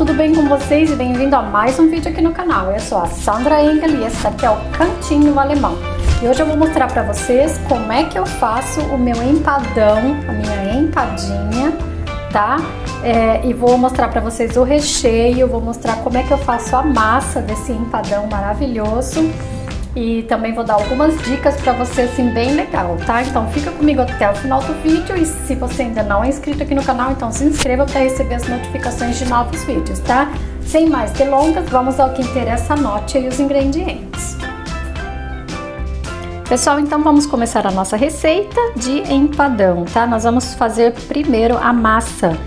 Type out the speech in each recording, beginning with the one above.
tudo bem com vocês? E bem-vindo a mais um vídeo aqui no canal. Eu sou a Sandra Engel e esse aqui é o Cantinho Alemão. E hoje eu vou mostrar pra vocês como é que eu faço o meu empadão, a minha empadinha, tá? E vou mostrar pra vocês o recheio, vou mostrar como é que eu faço a massa desse empadão maravilhoso. E também vou dar algumas dicas pra você, assim, bem legal, tá? Então fica comigo até o final do vídeo e se você ainda não é inscrito aqui no canal, então se inscreva para receber as notificações de novos vídeos, tá? Sem mais delongas, vamos ao que interessa, anote aí os ingredientes. Pessoal, então vamos começar a nossa receita de empadão, tá? Nós vamos fazer primeiro a massa.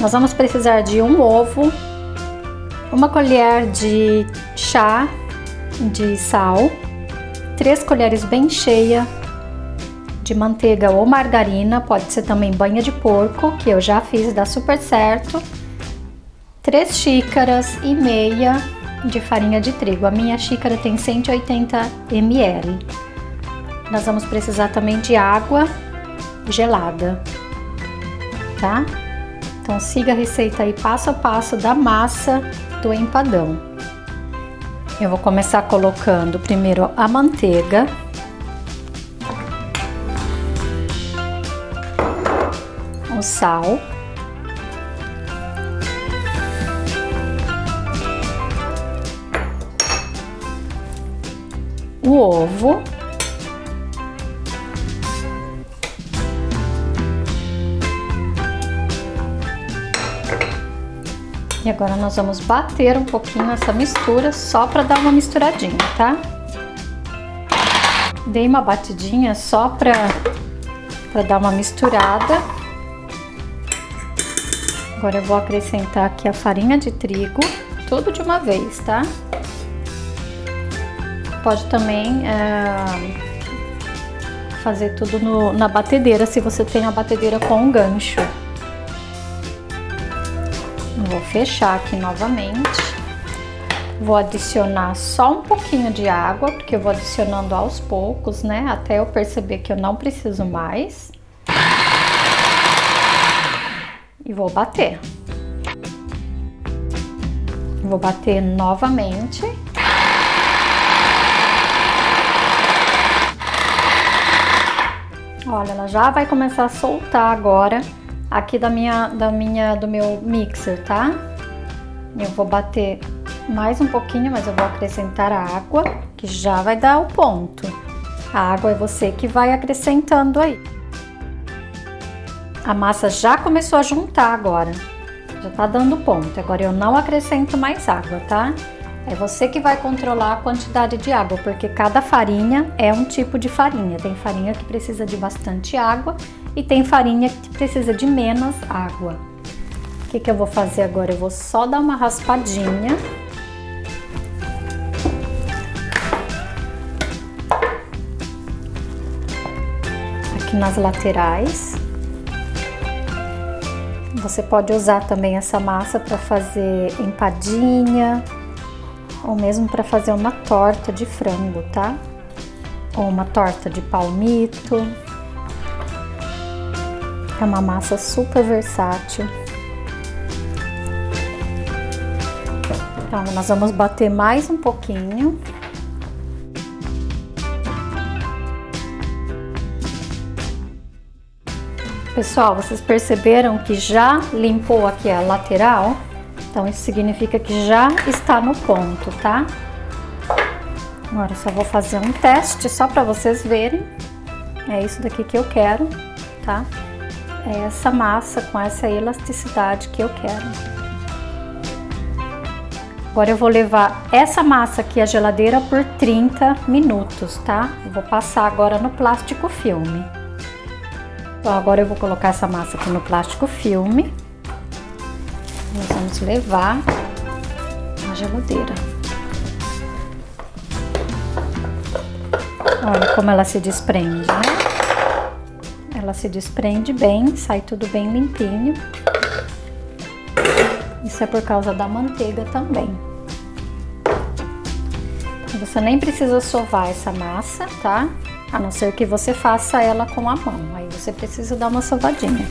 Nós vamos precisar de um ovo, uma colher de chá de sal, 3 colheres bem cheias de manteiga ou margarina, pode ser também banha de porco, que eu já fiz e dá super certo, 3 xícaras e meia de farinha de trigo, a minha xícara tem 180 ml. Nós vamos precisar também de água gelada, tá? Então siga a receita aí passo a passo da massa do empadão. Eu vou começar colocando primeiro a manteiga, o sal, o ovo, e agora nós vamos bater um pouquinho essa mistura, só para dar uma misturadinha, tá? Dei uma batidinha só para dar uma misturada. Agora eu vou acrescentar aqui a farinha de trigo, tudo de uma vez, tá? Pode também fazer tudo na batedeira, se você tem a batedeira com gancho. Vou fechar aqui novamente, vou adicionar só um pouquinho de água, porque eu vou adicionando aos poucos, né, até eu perceber que eu não preciso mais. E vou bater. Vou bater novamente. Olha, ela já vai começar a soltar agora aqui do meu mixer, tá? Eu vou bater mais um pouquinho, mas eu vou acrescentar a água, que já vai dar o ponto. A água é você que vai acrescentando aí. A massa já começou a juntar agora, já tá dando ponto. Agora eu não acrescento mais água, tá? É você que vai controlar a quantidade de água, porque cada farinha é um tipo de farinha. Tem farinha que precisa de bastante água e tem farinha que precisa de menos água. O que eu vou fazer agora? Eu vou só dar uma raspadinha. Aqui nas laterais. Você pode usar também essa massa para fazer empadinha, ou mesmo para fazer uma torta de frango, tá? Ou uma torta de palmito. É uma massa super versátil. Então, nós vamos bater mais um pouquinho. Pessoal, vocês perceberam que já limpou aqui a lateral? Então, isso significa que já está no ponto, tá? Agora, eu só vou fazer um teste, só para vocês verem. É isso daqui que eu quero, tá? É essa massa com essa elasticidade que eu quero. Agora, eu vou levar essa massa aqui à geladeira por 30 minutos, tá? Eu vou passar agora no plástico filme. Então, agora eu vou colocar essa massa aqui no plástico filme. Nós vamos levar na geladeira. Olha como ela se desprende, né? Ela se desprende bem, sai tudo bem limpinho. Isso é por causa da manteiga também. Você nem precisa sovar essa massa, tá? A não ser que você faça ela com a mão. Aí você precisa dar uma sovadinha.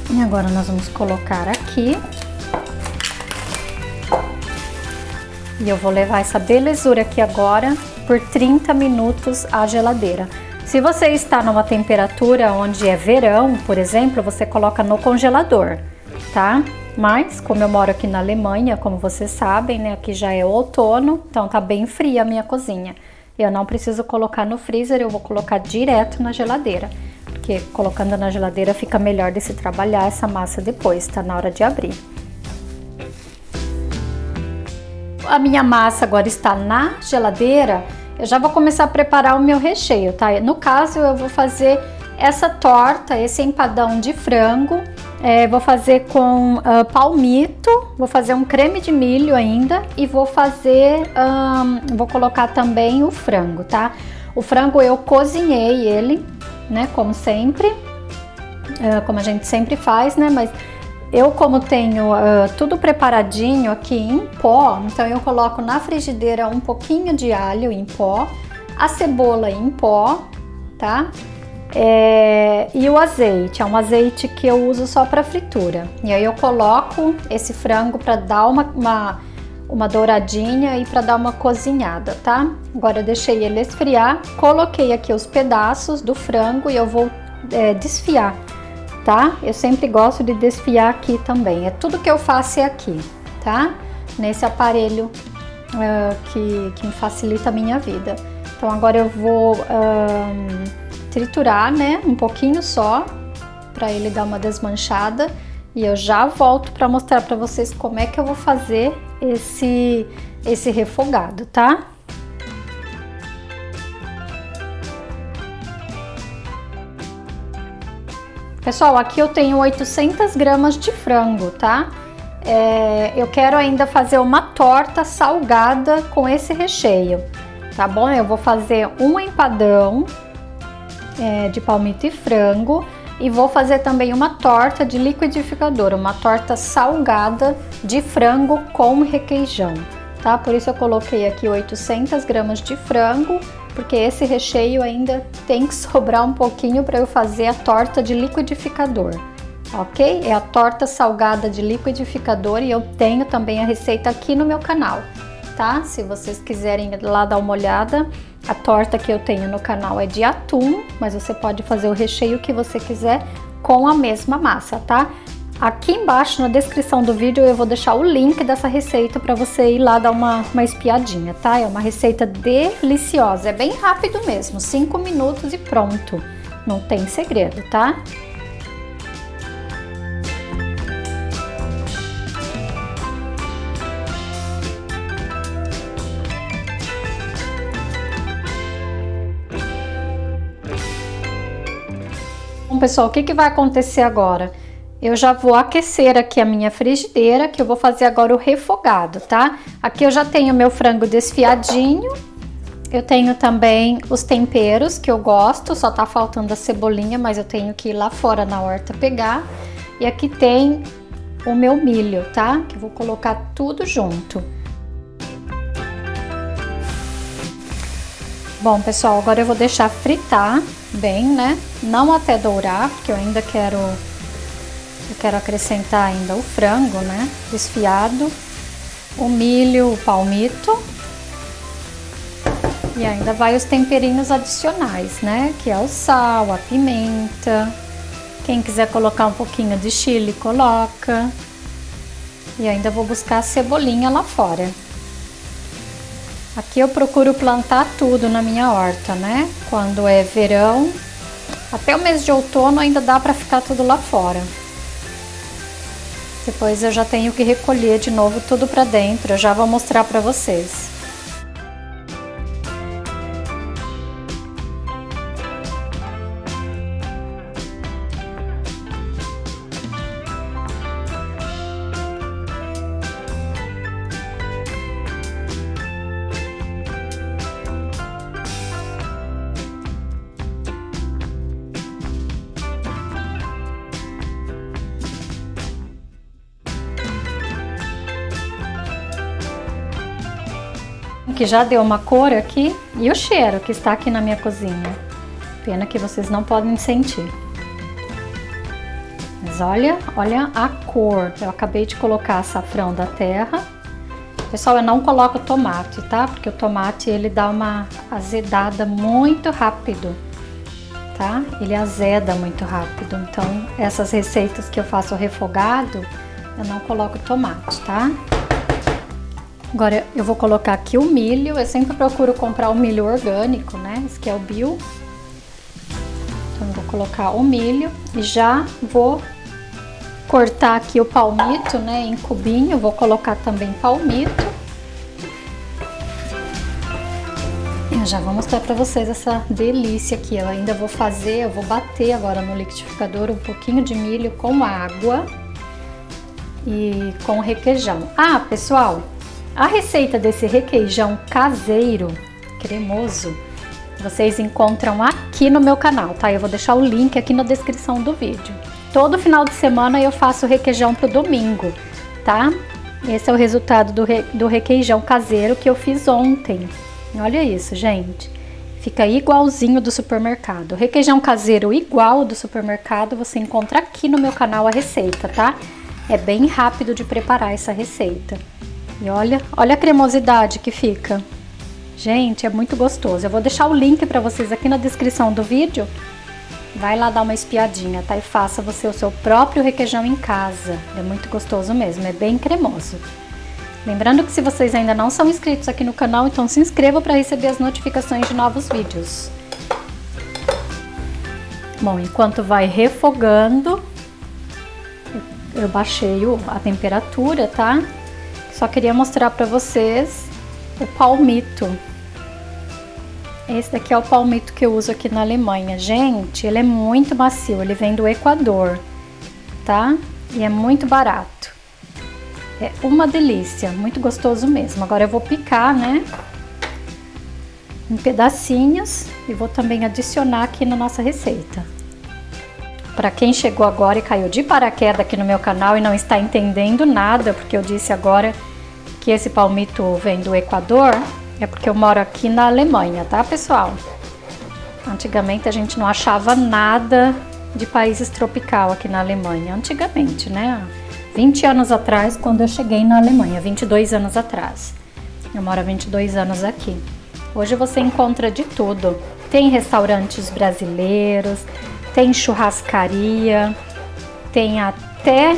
E agora nós vamos colocar aqui E eu vou levar essa belezura aqui agora por 30 minutos à geladeira. Se você está numa temperatura onde é verão, por exemplo, você coloca no congelador, tá? Mas, como eu moro aqui na Alemanha, como vocês sabem, né? Aqui já é outono, então tá bem fria a minha cozinha. Eu não preciso colocar no freezer, eu vou colocar direto na geladeira. Porque colocando na geladeira fica melhor de se trabalhar essa massa depois, tá? Na hora de abrir. A minha massa agora está na geladeira, eu já vou começar a preparar o meu recheio, tá? No caso, eu vou fazer essa torta, esse empadão de frango, vou fazer com palmito, vou fazer um creme de milho ainda e vou fazer, vou colocar também o frango, tá? O frango eu cozinhei ele, né, como sempre, como a gente sempre faz, né, mas eu, como tenho tudo preparadinho aqui em pó, então eu coloco na frigideira um pouquinho de alho em pó, a cebola em pó, tá? E o azeite, é um azeite que eu uso só para fritura. E aí eu coloco esse frango para dar uma douradinha e para dar uma cozinhada, tá? Agora eu deixei ele esfriar, coloquei aqui os pedaços do frango e eu vou desfiar. Tá? Eu sempre gosto de desfiar aqui também. Tudo que eu faço é aqui, tá? Nesse aparelho que me facilita a minha vida. Então agora eu vou triturar, né? Um pouquinho só, para ele dar uma desmanchada. E eu já volto para mostrar para vocês como é que eu vou fazer esse refogado, tá? Pessoal, aqui eu tenho 800 gramas de frango, tá? Eu quero ainda fazer uma torta salgada com esse recheio, tá bom? Eu vou fazer um empadão de palmito e frango e vou fazer também uma torta de liquidificador, uma torta salgada de frango com requeijão, tá? Por isso eu coloquei aqui 800 gramas de frango, porque esse recheio ainda tem que sobrar um pouquinho para eu fazer a torta de liquidificador, ok? É a torta salgada de liquidificador e eu tenho também a receita aqui no meu canal, tá? Se vocês quiserem ir lá dar uma olhada, a torta que eu tenho no canal é de atum, mas você pode fazer o recheio que você quiser com a mesma massa, tá? Aqui embaixo na descrição do vídeo eu vou deixar o link dessa receita para você ir lá dar uma espiadinha, tá? É uma receita deliciosa, é bem rápido mesmo, 5 minutos e pronto, não tem segredo, tá? Bom, pessoal, o que vai acontecer agora? Eu já vou aquecer aqui a minha frigideira, que eu vou fazer agora o refogado, tá? Aqui eu já tenho meu frango desfiadinho, eu tenho também os temperos que eu gosto, só tá faltando a cebolinha, mas eu tenho que ir lá fora na horta pegar. E aqui tem o meu milho, tá? Que eu vou colocar tudo junto. Bom, pessoal, agora eu vou deixar fritar bem, né? Não até dourar, porque eu ainda quero acrescentar ainda o frango, né? Desfiado, o milho, o palmito e ainda vai os temperinhos adicionais, né? Que é o sal, a pimenta. Quem quiser colocar um pouquinho de chile, coloca. E ainda vou buscar a cebolinha lá fora. Aqui eu procuro plantar tudo na minha horta, né? Quando é verão, até o mês de outono ainda dá para ficar tudo lá fora. Depois eu já tenho que recolher de novo tudo para dentro, eu já vou mostrar para vocês. Que já deu uma cor aqui e o cheiro que está aqui na minha cozinha. Pena que vocês não podem sentir. Mas olha a cor. Eu acabei de colocar açafrão da terra Pessoal, eu não coloco tomate, tá? Porque o tomate ele dá uma azedada muito rápido, tá? Ele azeda muito rápido. Então, essas receitas que eu faço refogado, eu não coloco tomate, tá? Agora eu vou colocar aqui o milho. Eu sempre procuro comprar o milho orgânico, né? Esse aqui é o bio. Então eu vou colocar o milho e já vou cortar aqui o palmito, né, em cubinho. Vou colocar também palmito. Eu já vou mostrar para vocês essa delícia aqui. Eu ainda vou fazer, eu vou bater agora no liquidificador um pouquinho de milho com água e com requeijão. Ah, pessoal, a receita desse requeijão caseiro cremoso vocês encontram aqui no meu canal, tá? Eu vou deixar o link aqui na descrição do vídeo. Todo final de semana eu faço requeijão pro domingo, tá? Esse é o resultado do requeijão caseiro que eu fiz ontem. Olha isso, gente. Fica igualzinho do supermercado. O requeijão caseiro igual do supermercado você encontra aqui no meu canal a receita, tá? É bem rápido de preparar essa receita. E olha a cremosidade que fica. Gente, é muito gostoso. Eu vou deixar o link para vocês aqui na descrição do vídeo. Vai lá dar uma espiadinha, tá? E faça você o seu próprio requeijão em casa. É muito gostoso mesmo, é bem cremoso. Lembrando que se vocês ainda não são inscritos aqui no canal, então se inscrevam para receber as notificações de novos vídeos. Bom, enquanto vai refogando, eu baixei a temperatura, tá? Só queria mostrar para vocês o palmito. Esse daqui é o palmito que eu uso aqui na Alemanha. Gente, ele é muito macio, ele vem do Equador, tá? E é muito barato. É uma delícia, muito gostoso mesmo. Agora eu vou picar, né, em pedacinhos e vou também adicionar aqui na nossa receita. Para quem chegou agora e caiu de paraquedas aqui no meu canal e não está entendendo nada, porque eu disse agora que esse palmito vem do Equador, é porque eu moro aqui na Alemanha, tá, pessoal? Antigamente a gente não achava nada de países tropical aqui na Alemanha. Antigamente, né? 20 anos atrás, quando eu cheguei na Alemanha, 22 anos atrás. Eu moro há 22 anos aqui. Hoje você encontra de tudo. Tem restaurantes brasileiros, tem churrascaria, tem até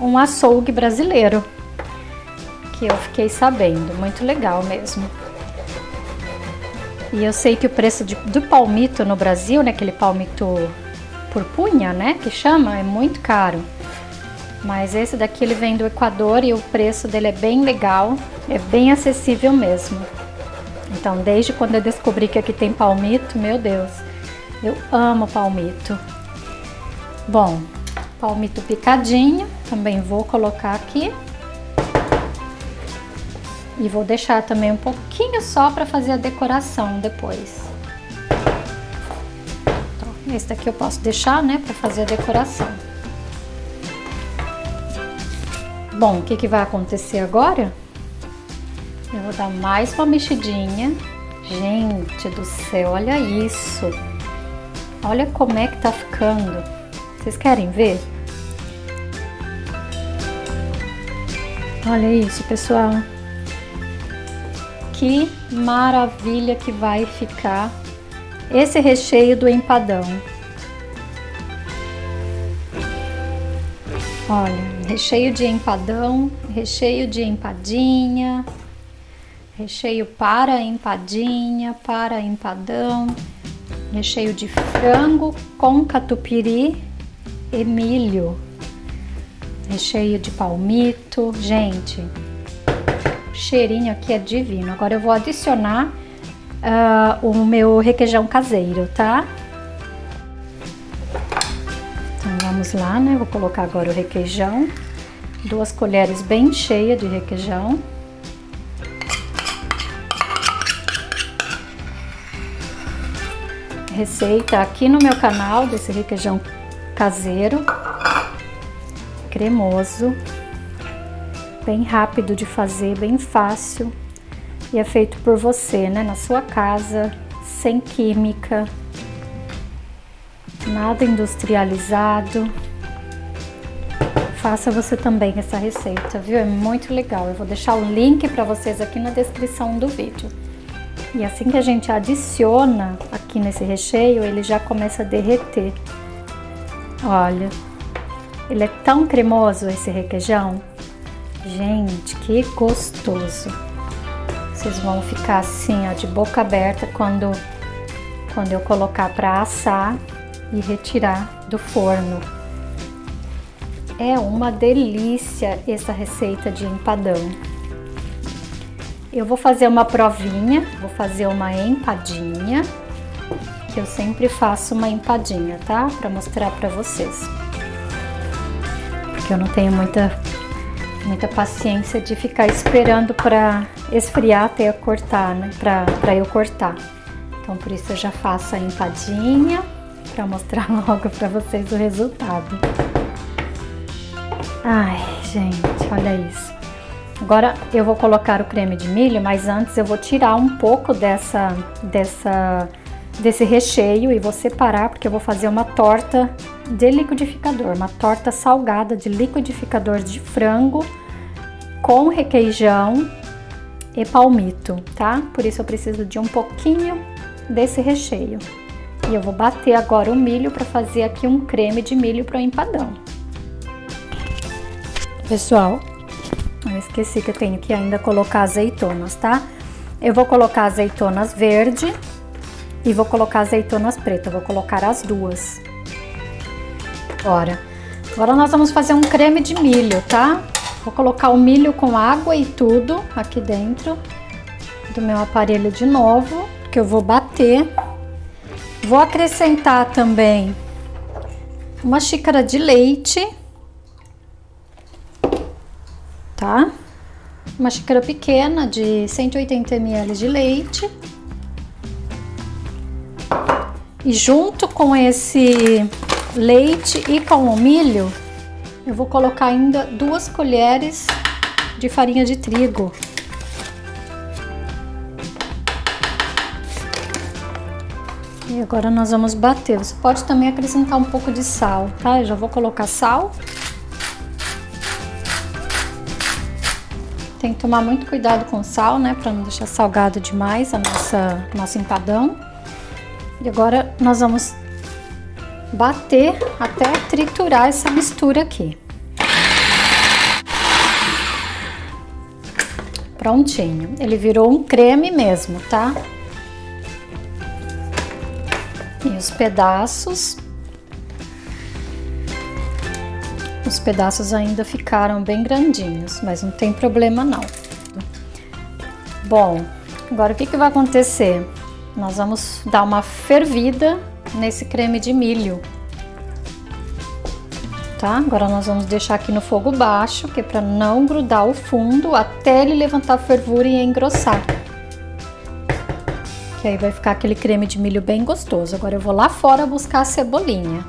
um açougue brasileiro, que eu fiquei sabendo. Muito legal mesmo. E eu sei que o preço do palmito no Brasil, né, aquele palmito purpunha, né, que chama, é muito caro. Mas esse daqui ele vem do Equador e o preço dele é bem legal, é bem acessível mesmo. Então, desde quando eu descobri que aqui tem palmito, meu Deus, eu amo palmito. Bom, palmito picadinho, também vou colocar aqui. E vou deixar também um pouquinho só para fazer a decoração depois. Então, esse daqui eu posso deixar, né, para fazer a decoração. Bom, o que vai acontecer agora? Eu vou dar mais uma mexidinha. Gente do céu, olha isso. Olha como é que tá ficando. Vocês querem ver? Olha isso, pessoal. Que maravilha que vai ficar esse recheio do empadão. Olha, recheio de empadão, recheio de empadinha, recheio para empadinha, para empadão, recheio de frango com catupiry e milho, recheio de palmito. Gente, o cheirinho aqui é divino. Agora eu vou adicionar o meu requeijão caseiro, tá? Então vamos lá, né? Vou colocar agora o requeijão, 2 colheres bem cheias de requeijão. Receita aqui no meu canal desse requeijão caseiro, cremoso, bem rápido de fazer, bem fácil, e é feito por você, né, na sua casa, sem química, nada industrializado, faça você também essa receita, viu? É muito legal. Eu vou deixar o link para vocês aqui na descrição do vídeo. E assim que a gente adiciona aqui nesse recheio, ele já começa a derreter. Olha, ele é tão cremoso esse requeijão. Gente, que gostoso. Vocês vão ficar assim, ó, de boca aberta quando eu colocar para assar e retirar do forno. É uma delícia essa receita de empadão. Eu vou fazer uma provinha, vou fazer uma empadinha, que eu sempre faço uma empadinha, tá? Para mostrar para vocês. Porque eu não tenho muita paciência de ficar esperando para esfriar até eu cortar, né? Para eu cortar. Então por isso eu já faço a empadinha para mostrar logo para vocês o resultado. Ai, gente, olha isso. Agora eu vou colocar o creme de milho, mas antes eu vou tirar um pouco desse recheio e vou separar, porque eu vou fazer uma torta de liquidificador, uma torta salgada de liquidificador de frango com requeijão e palmito, tá? Por isso eu preciso de um pouquinho desse recheio. E eu vou bater agora o milho para fazer aqui um creme de milho para o empadão. Pessoal, eu esqueci que eu tenho que ainda colocar azeitonas, tá? Eu vou colocar azeitonas verde e vou colocar azeitonas preta, vou colocar as duas. Agora nós vamos fazer um creme de milho, tá? Vou colocar o milho com água e tudo aqui dentro do meu aparelho de novo, que eu vou bater. Vou acrescentar também uma xícara de leite, tá? Uma xícara pequena de 180 ml de leite. E junto com esse leite e com o milho, eu vou colocar ainda 2 colheres de farinha de trigo. E agora nós vamos bater. Você pode também acrescentar um pouco de sal, tá? Eu já vou colocar sal. Tem que tomar muito cuidado com o sal, né? Para não deixar salgado demais nosso empadão. E agora nós vamos bater até triturar essa mistura aqui. Prontinho. Ele virou um creme mesmo, tá? E os pedaços ainda ficaram bem grandinhos, mas não tem problema não. Bom, agora o que vai acontecer? Nós vamos dar uma fervida nesse creme de milho, tá? Agora nós vamos deixar aqui no fogo baixo, que é para não grudar o fundo até ele levantar a fervura e engrossar. Que aí vai ficar aquele creme de milho bem gostoso. Agora eu vou lá fora buscar a cebolinha.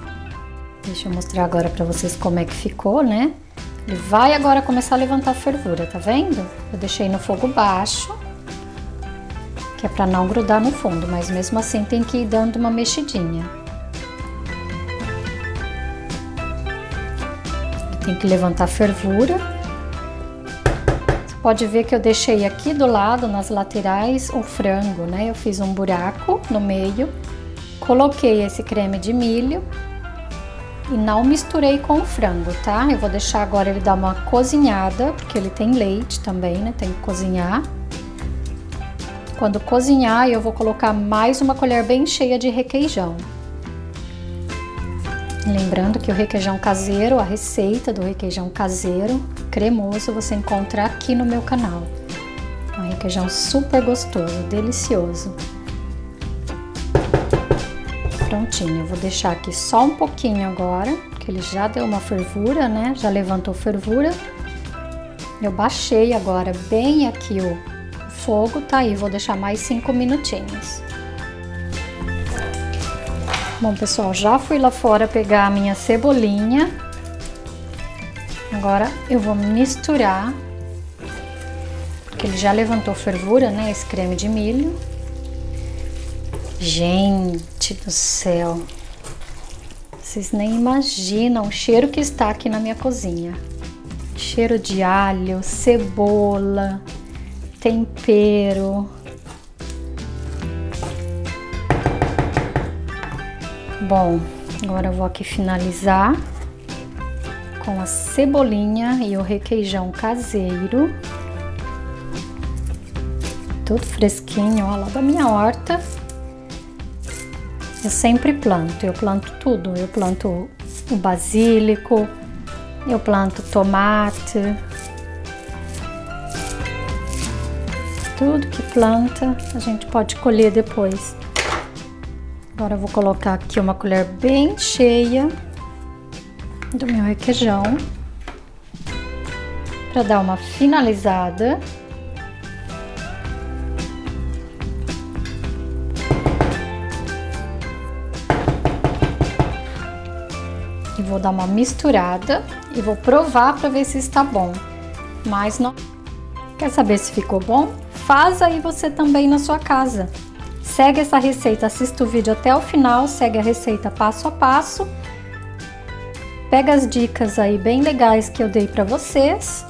Deixa eu mostrar agora para vocês como é que ficou, né? Ele vai agora começar a levantar a fervura, tá vendo? Eu deixei no fogo baixo, que é para não grudar no fundo, mas mesmo assim tem que ir dando uma mexidinha. Tem que levantar a fervura. Você pode ver que eu deixei aqui do lado, nas laterais, o frango, né? Eu fiz um buraco no meio, coloquei esse creme de milho e não misturei com o frango, tá? Eu vou deixar agora ele dar uma cozinhada, porque ele tem leite também, né? Tem que cozinhar. Quando cozinhar, eu vou colocar mais uma colher bem cheia de requeijão. Lembrando que o requeijão caseiro, a receita do requeijão caseiro cremoso, você encontra aqui no meu canal. Um requeijão super gostoso, delicioso. Prontinho, eu vou deixar aqui só um pouquinho agora, porque ele já deu uma fervura, né? Já levantou fervura. Eu baixei agora bem aqui o fogo, tá aí, vou deixar mais 5 minutinhos. Bom, pessoal, já fui lá fora pegar a minha cebolinha. Agora eu vou misturar, porque ele já levantou fervura, né, esse creme de milho. Gente do céu, Vocês nem imaginam o cheiro que está aqui na minha cozinha. Cheiro de alho, cebola, tempero. Bom, agora eu vou aqui finalizar com a cebolinha e o requeijão caseiro. Tudo fresquinho, ó, lá da minha horta. Eu sempre planto, eu planto tudo. Eu planto o basílico, eu planto tomate. Tudo que planta a gente pode colher depois. Agora eu vou colocar aqui uma colher bem cheia do meu requeijão para dar uma finalizada. E vou dar uma misturada e vou provar para ver se está bom. Mas não quer saber se ficou bom? Faz aí você também na sua casa. Segue essa receita, assista o vídeo até o final, segue a receita passo a passo. Pega as dicas aí bem legais que eu dei para vocês.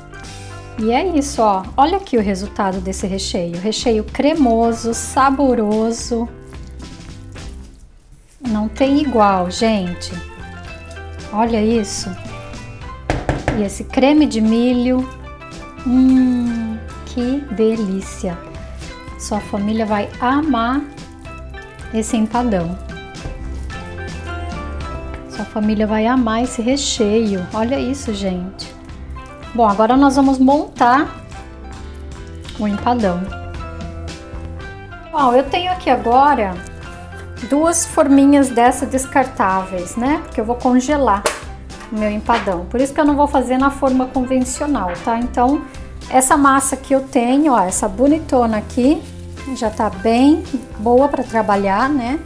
E é isso, ó. Olha aqui o resultado desse recheio. Recheio cremoso, saboroso. Não tem igual, gente. Olha isso. E esse creme de milho. Que delícia. Sua família vai amar esse empadão. Sua família vai amar esse recheio. Olha isso, gente. Bom, agora nós vamos montar o empadão. Bom, eu tenho aqui agora 2 forminhas dessas descartáveis, né? Porque eu vou congelar o meu empadão. Por isso que eu não vou fazer na forma convencional, tá? Então, essa massa que eu tenho, ó, essa bonitona aqui, já tá bem boa para trabalhar, né?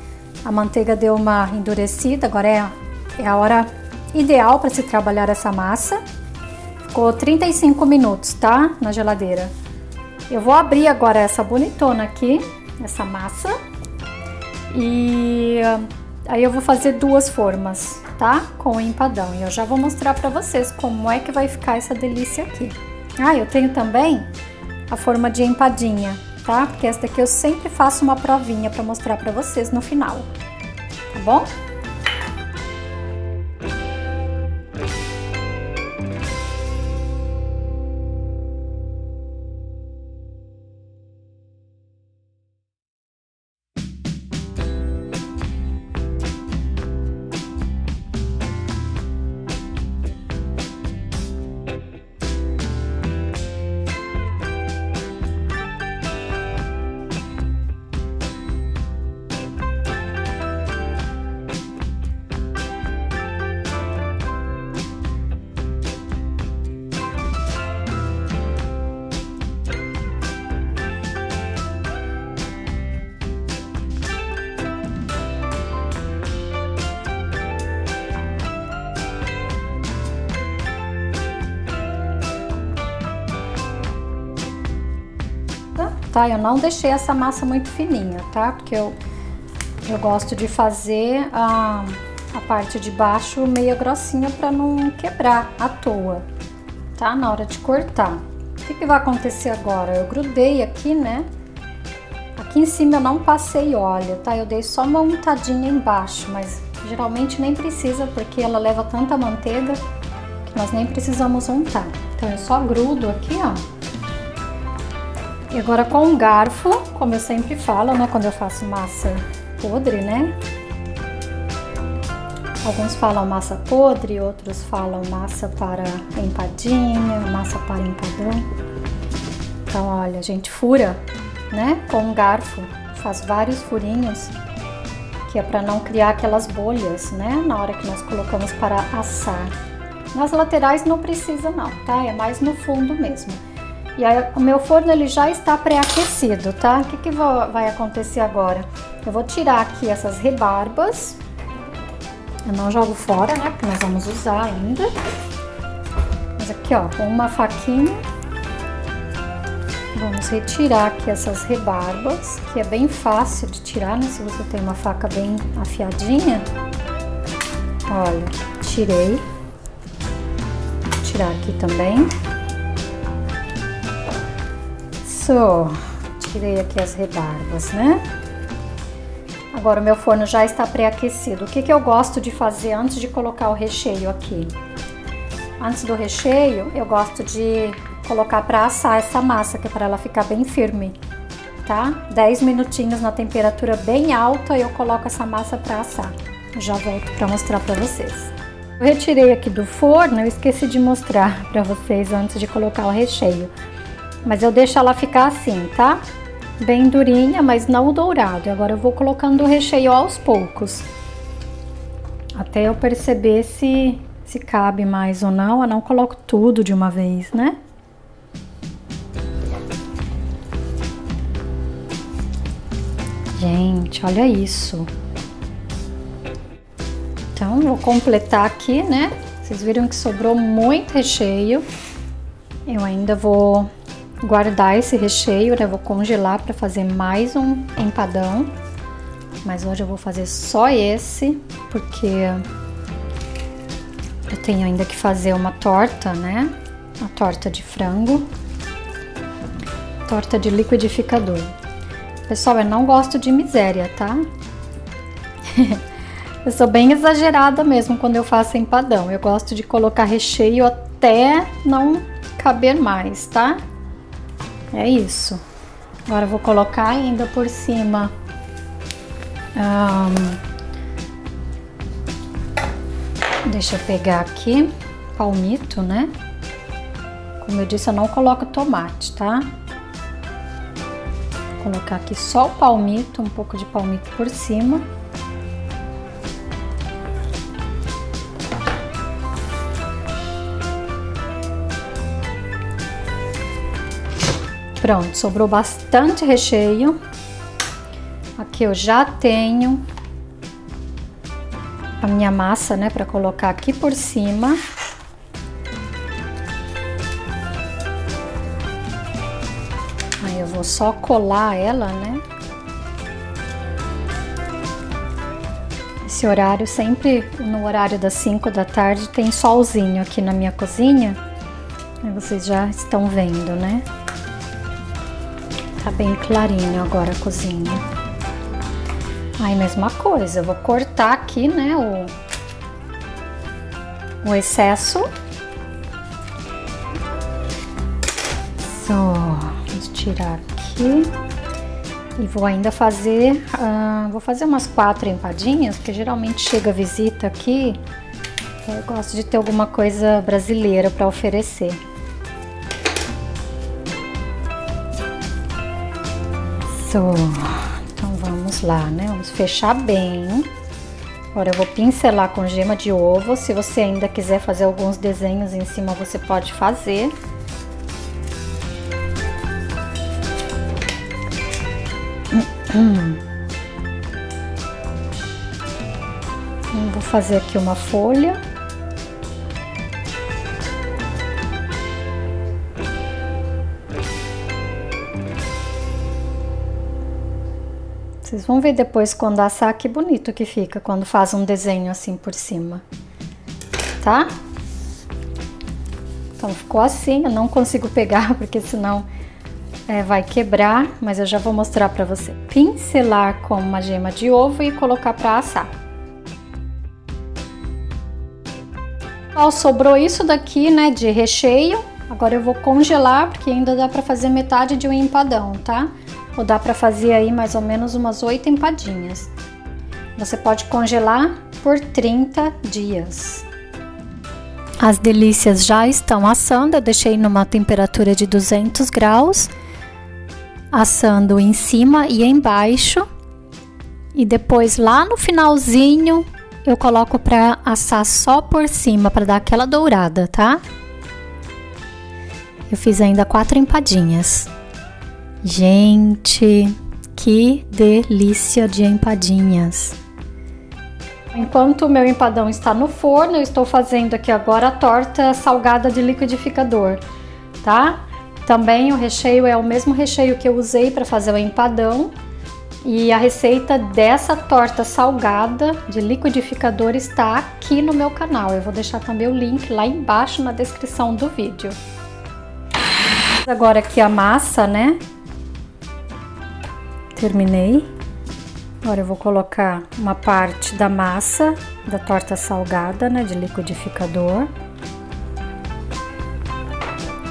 A manteiga deu uma endurecida, agora é a hora ideal para se trabalhar essa massa. Ficou 35 minutos, tá? Na geladeira. Eu vou abrir agora essa bonitona aqui, essa massa. E aí eu vou fazer 2 formas, tá? Com o empadão. E eu já vou mostrar para vocês como é que vai ficar essa delícia aqui. Ah, eu tenho também a forma de empadinha, tá? Porque essa daqui eu sempre faço uma provinha para mostrar para vocês no final, tá bom? Tá? Eu não deixei essa massa muito fininha, tá? Porque eu gosto de fazer a parte de baixo meio grossinha para não quebrar à toa, tá? Na hora de cortar. O que vai acontecer agora? Eu grudei aqui, né? Aqui em cima eu não passei óleo, tá? Eu dei só uma untadinha embaixo, mas geralmente nem precisa porque ela leva tanta manteiga que nós nem precisamos untar. Então eu só grudo aqui, ó. E agora com um garfo, como eu sempre falo, né, quando eu faço massa podre, né? Alguns falam massa podre, outros falam massa para empadinha, massa para empadão. Então, olha, a gente fura, né, com um garfo, faz vários furinhos, que é para não criar aquelas bolhas, né, na hora que nós colocamos para assar. Nas laterais não precisa não, tá? É mais no fundo mesmo. E aí, o meu forno ele já está pré-aquecido, tá? O que vai acontecer agora? Eu vou tirar aqui essas rebarbas. Eu não jogo fora, né? Porque nós vamos usar ainda. Mas aqui, ó, com uma faquinha. Vamos retirar aqui essas rebarbas, que é bem fácil de tirar, né? Se você tem uma faca bem afiadinha. Olha, tirei. Vou tirar aqui também. Isso. Tirei aqui as rebarbas, né? Agora o meu forno já está pré-aquecido. O que que eu gosto de fazer antes de colocar o recheio aqui? Antes do recheio, eu gosto de colocar para assar essa massa, que é para ela ficar bem firme, tá? 10 minutinhos na temperatura bem alta, eu coloco essa massa para assar. Já volto para mostrar para vocês. Eu retirei aqui do forno, eu esqueci de mostrar para vocês antes de colocar o recheio. Mas eu deixo ela ficar assim, tá? Bem durinha, mas não dourado. Agora eu vou colocando o recheio aos poucos. Até eu perceber se cabe mais ou não. Eu não coloco tudo de uma vez, né? Gente, olha isso. Então, vou completar aqui, né? Vocês viram que sobrou muito recheio. Eu ainda vou guardar esse recheio, né? Vou congelar para fazer mais um empadão. Mas hoje eu vou fazer só esse, porque eu tenho ainda que fazer uma torta, né? Uma torta de frango. Torta de liquidificador. Pessoal, eu não gosto de miséria, tá? Eu sou bem exagerada mesmo quando eu faço empadão. Eu gosto de colocar recheio até não caber mais, tá? É isso. Agora eu vou colocar ainda por cima deixa eu pegar aqui palmito, né? Como eu disse, eu não coloco tomate, tá? Vou colocar aqui só o palmito, um pouco de palmito por cima. Pronto, sobrou bastante recheio. Aqui eu já tenho a minha massa, né, para colocar aqui por cima. Aí eu vou só colar ela, né? Esse horário sempre, no horário das 5 da tarde, tem solzinho aqui na minha cozinha. Aí vocês já estão vendo, né? Tá bem clarinho agora a cozinha. Aí, mesma coisa, eu vou cortar aqui, né, o excesso. Vamos tirar aqui. E vou ainda fazer, vou fazer umas 4 empadinhas, porque geralmente chega visita aqui. Eu gosto de ter alguma coisa brasileira para oferecer. Então vamos lá, né? Vamos fechar bem. Agora eu vou pincelar com gema de ovo. Se você ainda quiser fazer alguns desenhos em cima, você pode fazer. Vou fazer aqui uma folha. Vocês vão ver depois quando assar que bonito que fica quando faz um desenho assim por cima, tá? Então ficou assim, eu não consigo pegar porque senão vai quebrar, mas eu já vou mostrar pra você. Pincelar com uma gema de ovo e colocar pra assar. Ó, sobrou isso daqui, né, de recheio. Agora eu vou congelar porque ainda dá pra fazer metade de um empadão, tá? Ou dá para fazer aí mais ou menos umas 8 empadinhas. Você pode congelar por 30 dias. As delícias já estão assando, eu deixei numa temperatura de 200 graus, assando em cima e embaixo. E depois lá no finalzinho eu coloco para assar só por cima, para dar aquela dourada, tá? Eu fiz ainda 4 empadinhas. Gente, que delícia de empadinhas! Enquanto o meu empadão está no forno, eu estou fazendo aqui agora a torta salgada de liquidificador, tá? Também o recheio é o mesmo recheio que eu usei para fazer o empadão. E a receita dessa torta salgada de liquidificador está aqui no meu canal. Eu vou deixar também o link lá embaixo na descrição do vídeo. Agora aqui a massa, né? Terminei. Agora eu vou colocar uma parte da massa da torta salgada, né, de liquidificador.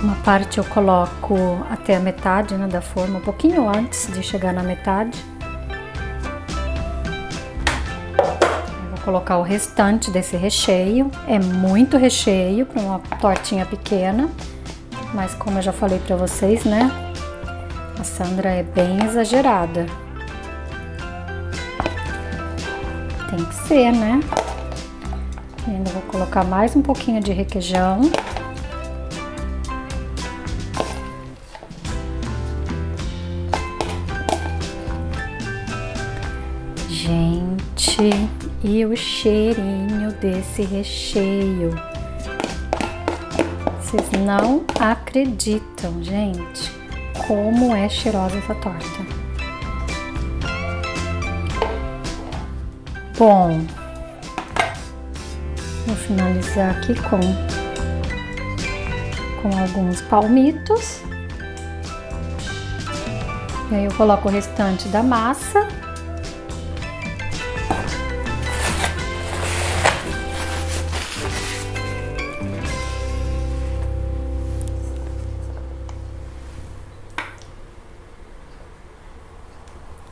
Uma parte eu coloco até a metade, né, da forma, um pouquinho antes de chegar na metade. Eu vou colocar o restante desse recheio. É muito recheio para uma tortinha pequena, mas como eu já falei para vocês, né, a Sandra é bem exagerada. Tem que ser, né? E ainda vou colocar mais um pouquinho de requeijão. Gente, e o cheirinho desse recheio. Vocês não acreditam, gente, como é cheirosa essa torta. Bom, vou finalizar aqui com alguns palmitos. E aí eu coloco o restante da massa.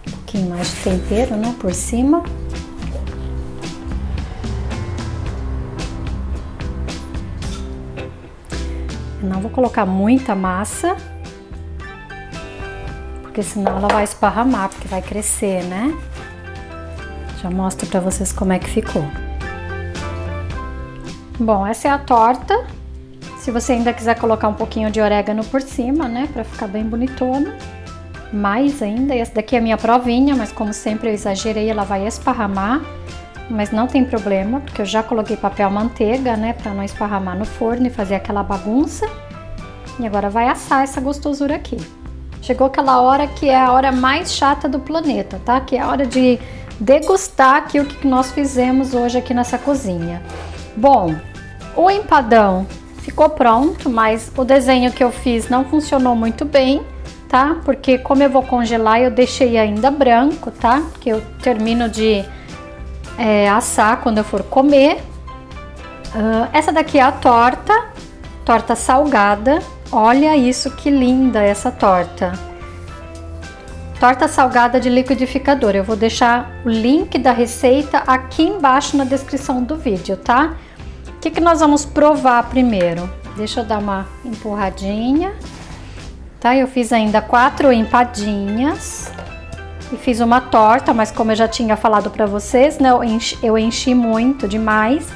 Um pouquinho mais de tempero, né, por cima. Não vou colocar muita massa, porque senão ela vai esparramar, porque vai crescer, né? Já mostro pra vocês como é que ficou. Bom, essa é a torta. Se você ainda quiser colocar um pouquinho de orégano por cima, né, pra ficar bem bonitona, mais ainda. Essa daqui é a minha provinha, mas como sempre eu exagerei, ela vai esparramar. Mas não tem problema, porque eu já coloquei papel manteiga, né, pra não esparramar no forno e fazer aquela bagunça. E agora vai assar essa gostosura aqui. Chegou aquela hora que é a hora mais chata do planeta, tá? Que é a hora de degustar aqui o que nós fizemos hoje aqui nessa cozinha. Bom, o empadão ficou pronto, mas o desenho que eu fiz não funcionou muito bem, tá? Porque como eu vou congelar, eu deixei ainda branco, tá? Porque eu termino de assar quando eu for comer. Essa daqui é a torta salgada. Olha isso, que linda essa torta. Torta salgada de liquidificador. Eu vou deixar o link da receita aqui embaixo na descrição do vídeo, tá? O que nós vamos provar primeiro? Deixa eu dar uma empurradinha, tá? Eu fiz ainda 4 empadinhas. E fiz uma torta, mas como eu já tinha falado pra vocês, né, eu enchi muito demais,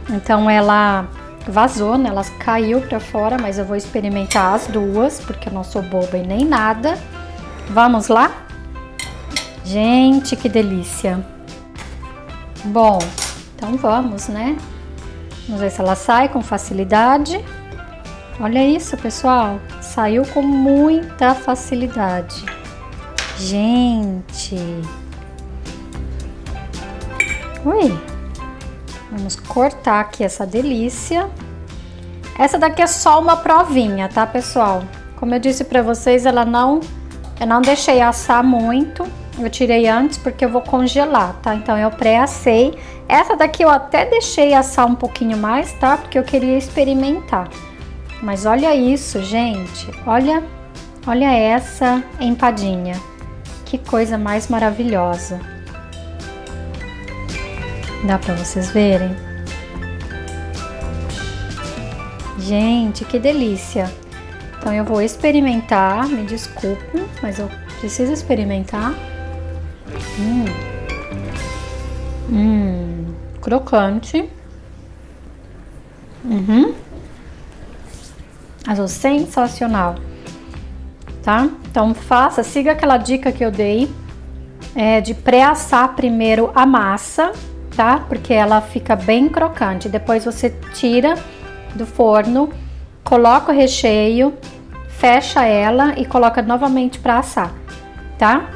então ela vazou, né, ela caiu pra fora, mas eu vou experimentar as duas, porque eu não sou boba e nem nada. Vamos lá? Gente, que delícia! Bom, então vamos, né? Vamos ver se ela sai com facilidade. Olha isso, pessoal, saiu com muita facilidade. Gente, ui, vamos cortar aqui essa delícia. Essa daqui é só uma provinha, tá, pessoal? Como eu disse pra vocês, eu não deixei assar muito. Eu tirei antes porque eu vou congelar, tá? Então eu pré-assei. Essa daqui eu até deixei assar um pouquinho mais, tá? Porque eu queria experimentar. Mas olha isso, gente. Olha essa empadinha. Que coisa mais maravilhosa. Dá pra vocês verem? Gente, que delícia! Então eu vou experimentar, me desculpe, mas eu preciso experimentar. Crocante. Azul sensacional. Tá? Então siga aquela dica que eu dei, de pré-assar primeiro a massa, tá? Porque ela fica bem crocante. Depois você tira do forno, coloca o recheio, fecha ela e coloca novamente para assar, tá?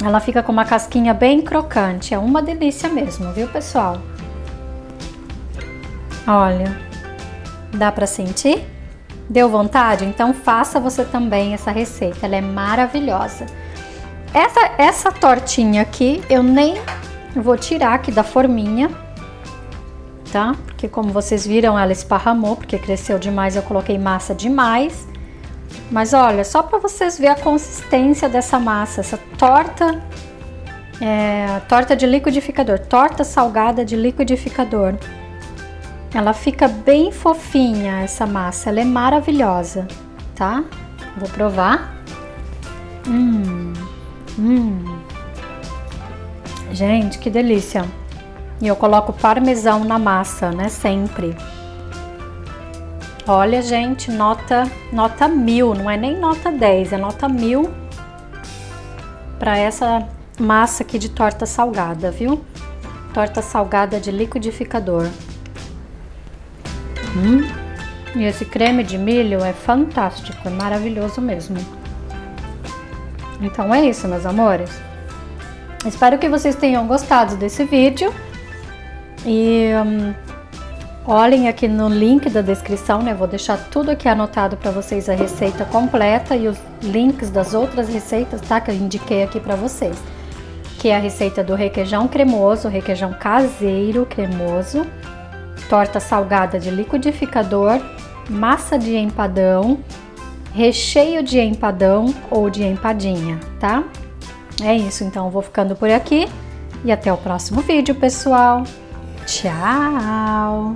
Ela fica com uma casquinha bem crocante, é uma delícia mesmo, viu, pessoal? Olha, dá pra sentir? Deu vontade? Então faça você também essa receita, ela é maravilhosa. Essa tortinha aqui eu nem vou tirar aqui da forminha, tá? Porque como vocês viram, ela esparramou, porque cresceu demais, eu coloquei massa demais. Mas olha, só para vocês verem a consistência dessa massa, essa torta, torta de liquidificador, torta salgada de liquidificador. Ela fica bem fofinha essa massa, ela é maravilhosa, tá? Vou provar. Gente, que delícia! E eu coloco parmesão na massa, né? Sempre. Olha, gente, nota 1000, não é nem nota 10, é nota 1000 para essa massa aqui de torta salgada, viu? Torta salgada de liquidificador. E esse creme de milho é fantástico, é maravilhoso mesmo. Então é isso, meus amores. Espero que vocês tenham gostado desse vídeo. E olhem aqui no link da descrição, né? Vou deixar tudo aqui anotado para vocês, a receita completa e os links das outras receitas, tá? Que eu indiquei aqui para vocês. Que é a receita do requeijão cremoso, requeijão caseiro cremoso, torta salgada de liquidificador, massa de empadão, recheio de empadão ou de empadinha, tá? É isso, então eu vou ficando por aqui e até o próximo vídeo, pessoal. Tchau!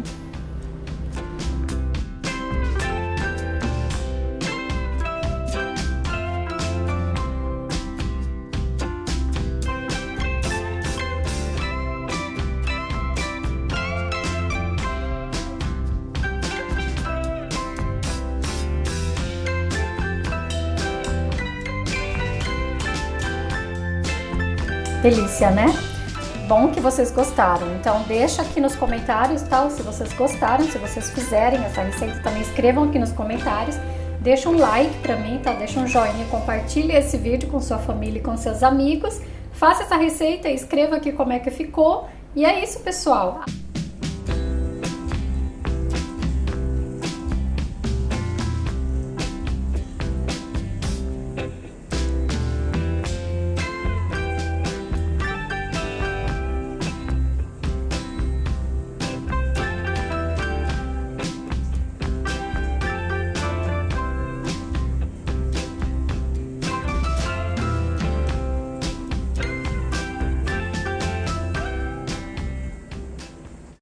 Delícia, né? Bom que vocês gostaram. Então deixa aqui nos comentários, tá? Se vocês gostaram, se vocês fizerem essa receita, também escrevam aqui nos comentários. Deixa um like pra mim, tá? Deixa um joinha, compartilhe esse vídeo com sua família e com seus amigos. Faça essa receita e escreva aqui como é que ficou. E é isso, pessoal.